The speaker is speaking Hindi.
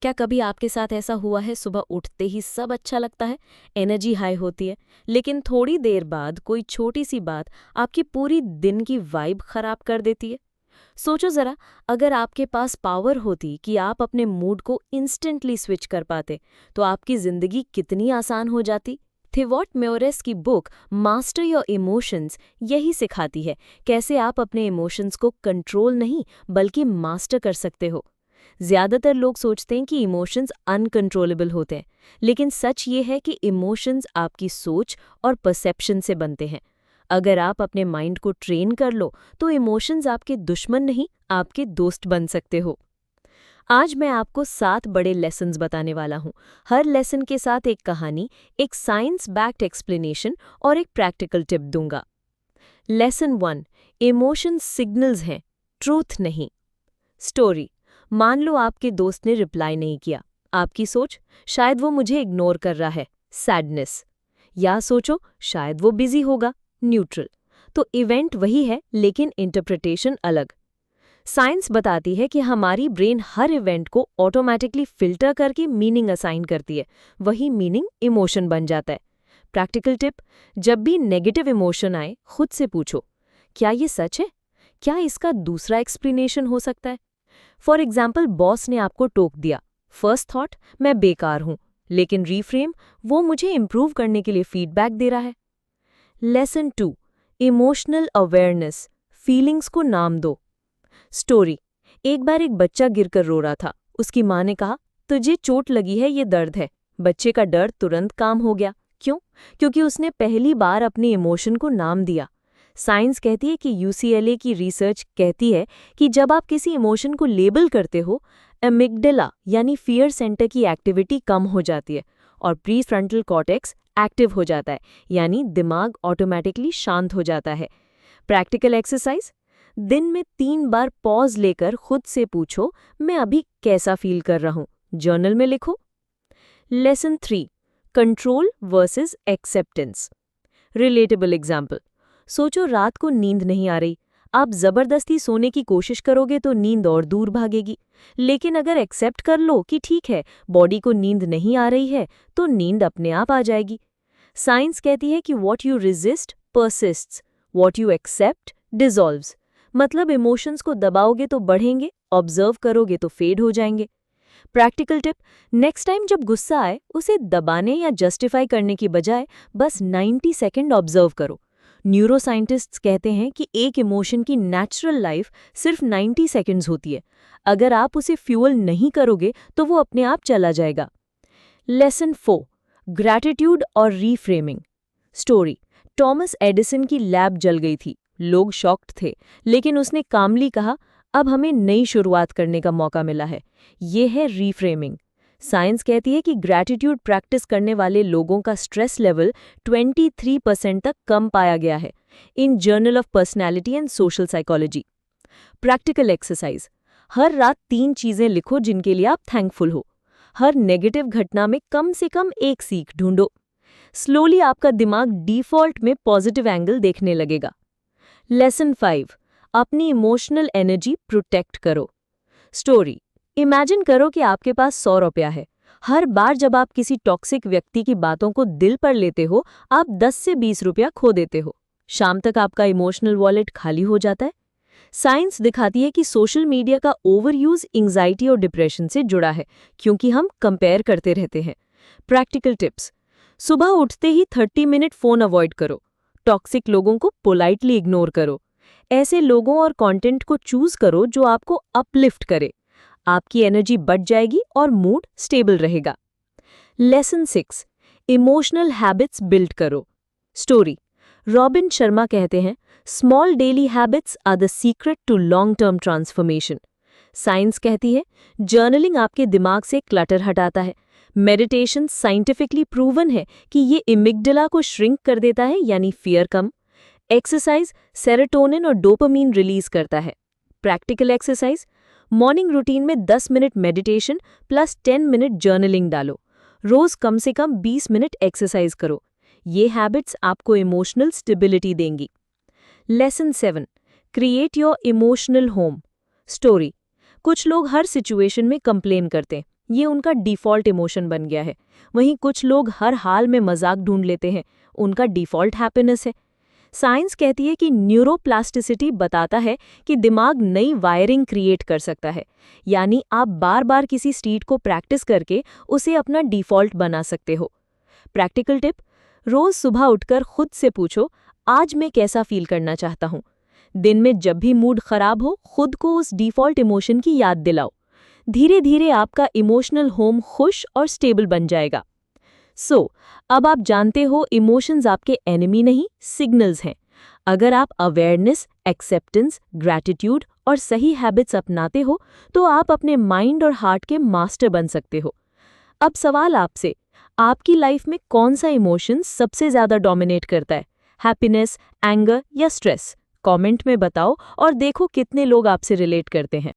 क्या कभी आपके साथ ऐसा हुआ है, सुबह उठते ही सब अच्छा लगता है, एनर्जी हाई होती है, लेकिन थोड़ी देर बाद कोई छोटी सी बात आपकी पूरी दिन की वाइब खराब कर देती है? सोचो जरा, अगर आपके पास पावर होती कि आप अपने मूड को इंस्टेंटली स्विच कर पाते, तो आपकी जिंदगी कितनी आसान हो जाती। थिवॉट म्योरेस की बुक मास्टर योर इमोशंस यही सिखाती है, कैसे आप अपने इमोशंस को कंट्रोल नहीं बल्कि मास्टर कर सकते हो। ज्यादातर लोग सोचते हैं कि इमोशंस अनकंट्रोलेबल होते हैं, लेकिन सच ये है कि इमोशंस आपकी सोच और परसेप्शन से बनते हैं। अगर आप अपने माइंड को ट्रेन कर लो, तो इमोशंस आपके दुश्मन नहीं, आपके दोस्त बन सकते हो। आज मैं आपको 7 बड़े लेसन्स बताने वाला हूँ। हर लेसन के साथ एक कहानी, एक साइंस बैक्ड एक्सप्लेनेशन और एक प्रैक्टिकल टिप दूंगा। लेसन 1, इमोशंस सिग्नल्स हैं, ट्रूथ नहीं। स्टोरी। मान लो आपके दोस्त ने रिप्लाई नहीं किया। आपकी सोच, शायद वो मुझे इग्नोर कर रहा है, सैडनेस। या सोचो, शायद वो बिजी होगा, न्यूट्रल। तो इवेंट वही है, लेकिन इंटरप्रिटेशन अलग। साइंस बताती है कि हमारी ब्रेन हर इवेंट को ऑटोमेटिकली फिल्टर करके मीनिंग असाइन करती है। वही मीनिंग इमोशन बन जाता है। प्रैक्टिकल टिप, जब भी नेगेटिव इमोशन आए, खुद से पूछो, क्या ये सच है? क्या इसका दूसरा एक्सप्लेनेशन हो सकता है? फॉर एग्जाम्पल, बॉस ने आपको टोक दिया। फर्स्ट थॉट, मैं बेकार हूं, लेकिन रीफ्रेम, वो मुझे इंप्रूव करने के लिए फीडबैक दे रहा है। लेसन 2, इमोशनल अवेयरनेस, फीलिंग्स को नाम दो। स्टोरी। एक बार एक बच्चा गिरकर रो रहा था। उसकी माँ ने कहा, तुझे चोट लगी है, ये दर्द है। बच्चे का डर तुरंत काम हो गया। क्यों? क्योंकि उसने पहली बार अपने इमोशन को नाम दिया। साइंस कहती है कि यूसीएलए की रिसर्च कहती है कि जब आप किसी इमोशन को लेबल करते हो, एमिग्डाला यानी फियर सेंटर की एक्टिविटी कम हो जाती है और प्रीफ्रंटल कॉर्टेक्स एक्टिव हो जाता है, यानी दिमाग ऑटोमेटिकली शांत हो जाता है। प्रैक्टिकल एक्सरसाइज, दिन में 3 बार पॉज लेकर खुद से पूछो, मैं अभी कैसा फील कर रहा हूं। जर्नल में लिखो। Lesson 3, control versus acceptance, relatable example. सोचो, रात को नींद नहीं आ रही। आप जबरदस्ती सोने की कोशिश करोगे तो नींद और दूर भागेगी। लेकिन अगर एक्सेप्ट कर लो कि ठीक है, बॉडी को नींद नहीं आ रही है, तो नींद अपने आप आ जाएगी। साइंस कहती है कि what you resist persists, what you accept dissolves. मतलब इमोशंस को दबाओगे तो बढ़ेंगे, ऑब्जर्व करोगे तो फेड हो जाएंगे। प्रैक्टिकल टिप, नेक्स्ट टाइम जब गुस्सा आए, उसे दबाने या जस्टिफाई करने की बजाय बस 90 सेकेंड ऑब्जर्व करो। न्यूरोसाइंटिस्ट्स कहते हैं कि एक इमोशन की नेचुरल लाइफ सिर्फ 90 सेकेंड्स होती है। अगर आप उसे फ्यूअल नहीं करोगे तो वो अपने आप चला जाएगा। लेसन 4, ग्रैटिट्यूड और रीफ्रेमिंग। स्टोरी। टॉमस एडिसन की लैब जल गई थी। लोग शॉक्ड थे, लेकिन उसने कामली कहा, अब हमें नई शुरुआत करने का मौका मिला है। ये है रीफ्रेमिंग। साइंस कहती है कि ग्रैटिट्यूड प्रैक्टिस करने वाले लोगों का स्ट्रेस लेवल 23% तक कम पाया गया है, in journal of personality and social psychology. Practical exercise, हर रात 3 चीजें लिखो जिनके लिए आप थैंकफुल हो। हर नेगेटिव घटना में कम से कम एक सीख ढूंढो। स्लोली आपका दिमाग डिफॉल्ट में पॉजिटिव एंगल देखने लगेगा। लेसन 5, अपनी इमोशनल एनर्जी प्रोटेक्ट करो। स्टोरी। इमेजिन करो कि आपके पास 100 रुपया है। हर बार जब आप किसी टॉक्सिक व्यक्ति की बातों को दिल पर लेते हो, आप 10 से 20 रुपया खो देते हो। शाम तक आपका इमोशनल वॉलेट खाली हो जाता है। साइंस दिखाती है कि सोशल मीडिया का ओवरयूज एंजाइटी और डिप्रेशन से जुड़ा है, क्योंकि हम कंपेयर करते रहते हैं। प्रैक्टिकल टिप्स, सुबह उठते ही 30 मिनट फोन अवॉइड करो। टॉक्सिक लोगों को पोलाइटली इग्नोर करो। ऐसे लोगों और कंटेंट को चूज करो जो आपको अपलिफ्ट करे। आपकी एनर्जी बढ़ जाएगी और मूड स्टेबल रहेगा। लेसन 6, इमोशनल हैबिट्स बिल्ड करो। स्टोरी। रॉबिन शर्मा कहते हैं, small daily habits are the secret to long term transformation. Science कहती है, जर्नलिंग आपके दिमाग से क्लटर हटाता है। मेडिटेशन साइंटिफिकली प्रूवन है कि ये इमिग्डाला को श्रिंक कर देता है, यानी फियर कम। एक्सरसाइज सेरोटोनिन और डोपामीन रिलीज करता है। प्रैक्टिकल एक्सरसाइज, मॉर्निंग रूटीन में 10 minute meditation plus 10 minute journaling डालो। रोज कम से कम 20 मिनट एक्सरसाइज करो। ये हैबिट्स आपको इमोशनल स्टेबिलिटी देंगी। Lesson 7, create your emotional home. Story. कुछ लोग हर सिचुएशन में कंप्लेन करते हैं, ये उनका डिफ़ॉल्ट इमोशन बन गया है। वहीं कुछ लोग हर हाल में मजाक ढूंढ लेते हैं, उनका डिफ़ॉल्ट हैप्पीनेस है। साइंस कहती है कि न्यूरोप्लास्टिसिटी बताता है कि दिमाग नई वायरिंग क्रिएट कर सकता है, यानी आप बार बार किसी स्टेट को प्रैक्टिस करके उसे अपना डिफ़ॉल्ट बना सकते हो। प्रैक्टिकल टिप: रोज सुबह उठकर खुद से पूछो, आज मैं कैसा फील करना चाहता हूँ। दिन में जब भी मूड खराब हो, खुद को उस डिफ़ॉल्ट इमोशन की याद दिलाओ। धीरे धीरे आपका इमोशनल होम खुश और स्टेबल बन जाएगा। अब आप जानते हो, इमोशंस आपके एनिमी नहीं, सिग्नल्स हैं। अगर आप अवेयरनेस, एक्सेप्टेंस, ग्रैटिट्यूड और सही हैबिट्स अपनाते हो, तो आप अपने माइंड और हार्ट के मास्टर बन सकते हो। अब सवाल आपसे, आपकी लाइफ में कौन सा इमोशन सबसे ज़्यादा डोमिनेट करता है? हैप्पीनेस, एंगर या स्ट्रेस? कमेंट में बताओ और देखो कितने लोग आपसे रिलेट करते हैं।